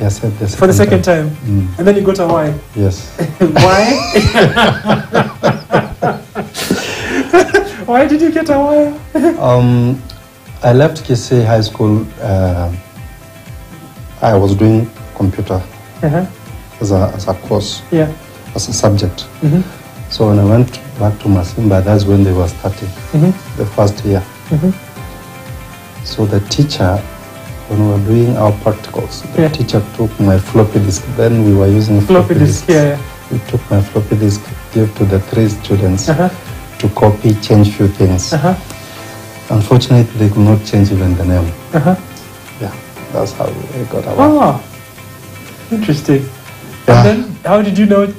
Yes, for the second time. And then you got a why? Yes. Why? Why did you get a why? I left Kisii High School. I was doing computer as a course, as a subject. So when I went back to Masimba, that's when they were starting, the first year. So the teacher, when we were doing our practicals, the teacher took my floppy disk. Then we were using floppy disk. He took my floppy disk, gave to the 3 students to copy, change few things. Unfortunately, they could not change even the name. Yeah, that's how I got away. Oh, interesting. And then, how did you know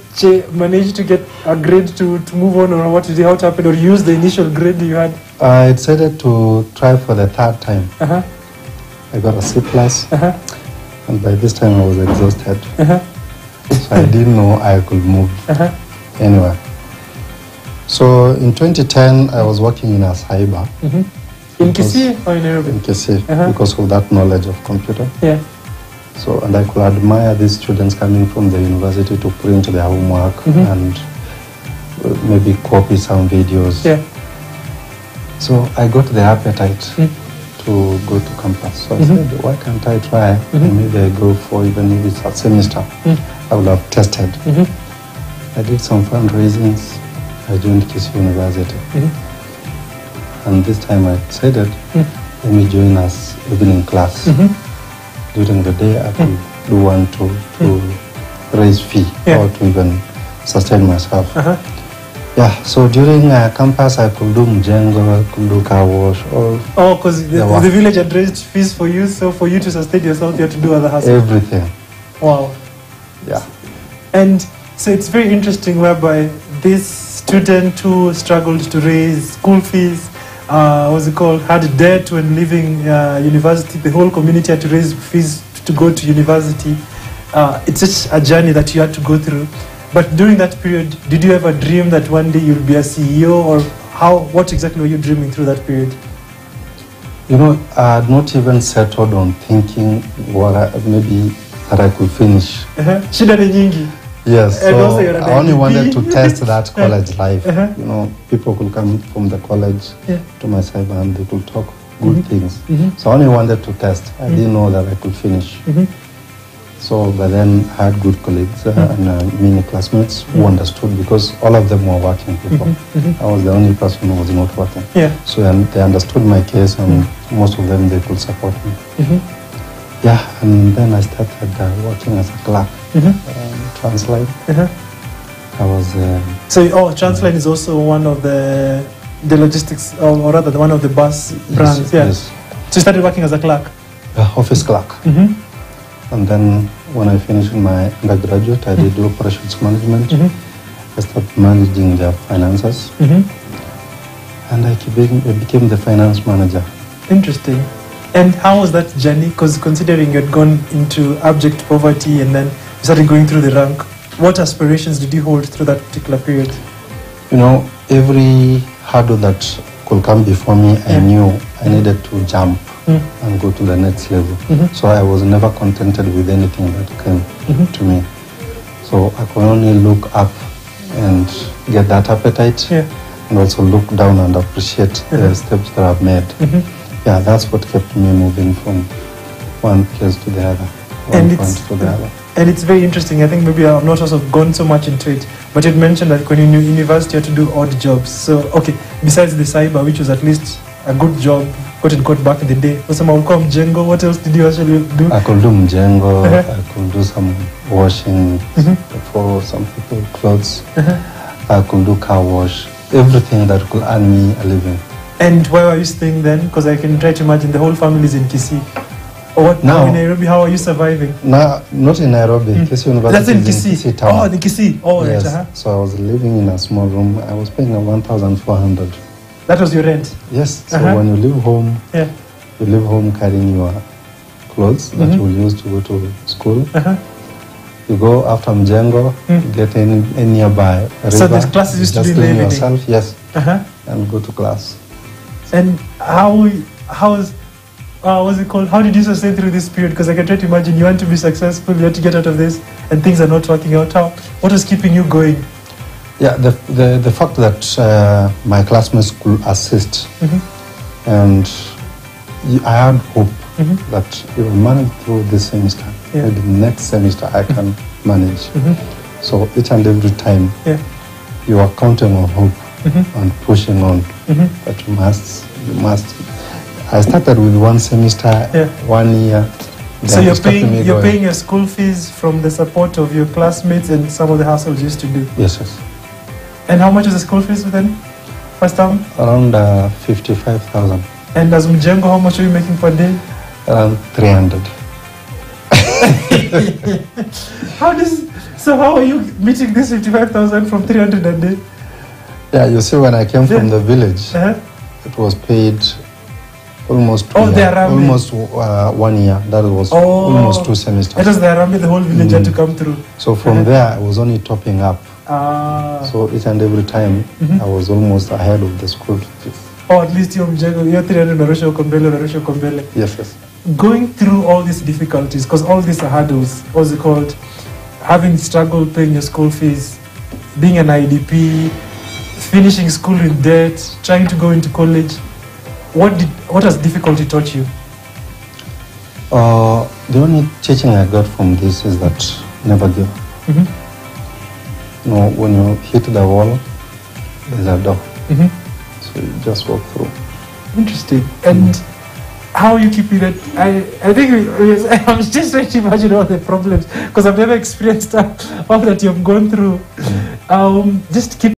manage to get a grade to move on, or what did how it happen, or use the initial grade you had? I decided to try for the 3rd time. I got a C+, and by this time I was exhausted. So I didn't know I could move anywhere. So in 2010, I was working in a cyber. In Kisii or in Nairobi? In Kisii, because of that knowledge of computer. So, and I could admire these students coming from the university to print their homework and maybe copy some videos. So I got the appetite to go to campus. So I said, why can't I try? And maybe I go for even if it's a semester. I would have tested. I did some fundraisings. I joined Kisii University. And this time I decided, let me join us evening class. During the day, I could do one to raise fee or to even sustain myself. So during campus, I could do mjengo, I could do car wash. Oh, because the village had raised fees for you, so for you to sustain yourself, you had to do other hustles. Everything. Wow. Yeah. And so it's very interesting whereby this student who struggled to raise school fees, had debt when leaving university. The whole community had to raise fees to go to university. It's just a journey that you had to go through. But during that period, did you ever dream that one day you'll be a CEO, or what exactly were you dreaming through that period? You know, I had not even settled on thinking maybe that I could finish. Shida ni nyingi. Yes, so I only wanted to test that college life. You know, people could come from the college to my cyber and they could talk good things. So I only wanted to test. I didn't know that I could finish. So, but then I had good colleagues and many classmates who understood, because all of them were working people. I was the only person who was not working. So they understood my case, and most of them, they could support me. And then I started working as a clerk. Transline. I was. Transline is also one of the logistics, or rather, one of the bus brands. Yes. So you started working as a clerk. Office clerk. And then when I finished my undergraduate, I did operations management. I started managing their finances, and I became the finance manager. Interesting. And how was that journey? Because considering you had gone into abject poverty and then you started going through the rank, what aspirations did you hold through that particular period? You know, every hurdle that could come before me, I knew I needed to jump and go to the next level. So I was never contented with anything that came to me. So I could only look up and get that appetite, and also look down and appreciate the steps that I've made. That's what kept me moving from one place to the other, one point to the other. And it's very interesting. I think maybe I've not also gone so much into it, but you mentioned that when you knew university, you had to do odd jobs. So, okay, besides the cyber, which was at least a good job, quote unquote, back in the day, mjengo, what else did you actually do? I could do mjengo, I could do some washing for some people, clothes. I could do car wash, everything that could earn me a living. And where were you staying then? Because I can try to imagine the whole family is in Kisii. Now in Nairobi, how are you surviving? No, not in Nairobi. Kisii University. That's in Kisii. Town. In Kisii. Oh, yes. Right. So I was living in a small room. I was paying 1,400. That was your rent? Yes. So when you leave home, you leave home carrying your clothes that you will use to go to school. You go after mjengo, get in nearby river. So the classes used to be in the evening? Yourself, and go to class. And how is what's it called? How did you sustain through this period? Because I can try to imagine you want to be successful, you want to get out of this, and things are not working out. What was keeping you going? Yeah, the fact that my classmates could assist, and I had hope that if I manage through this semester, maybe next semester I can manage. So each and every time, you are counting on hope and pushing on. But you must. I started with one semester, 1 year. So you're paying your school fees from the support of your classmates and some of the hustles you used to do? Yes. And how much is the school fees then, first term? Around 55,000. And as Mjengo, how much are you making per day? Around 300. So how are you meeting this 55,000 from 300 a day? Yeah, you see, when I came from the village, it was paid almost 1 year. That was almost 2 semesters. It was the Arambe, the whole village had to come through. So from there, I was only topping up. So each and every time, I was almost ahead of the school fees. Or at least you're 300 Narosho Kombele. Yes. Going through all these difficulties, because all these are hurdles, what's it called? Having struggled paying your school fees, being an IDP, finishing school in debt, trying to go into college. What has difficulty taught you? The only teaching I got from this is that never give up. You know, when you hit the wall, there's a door. So you just walk through. Interesting. And how you keep it? I think I'm just trying to imagine all the problems because I've never experienced all that you've gone through. Just keep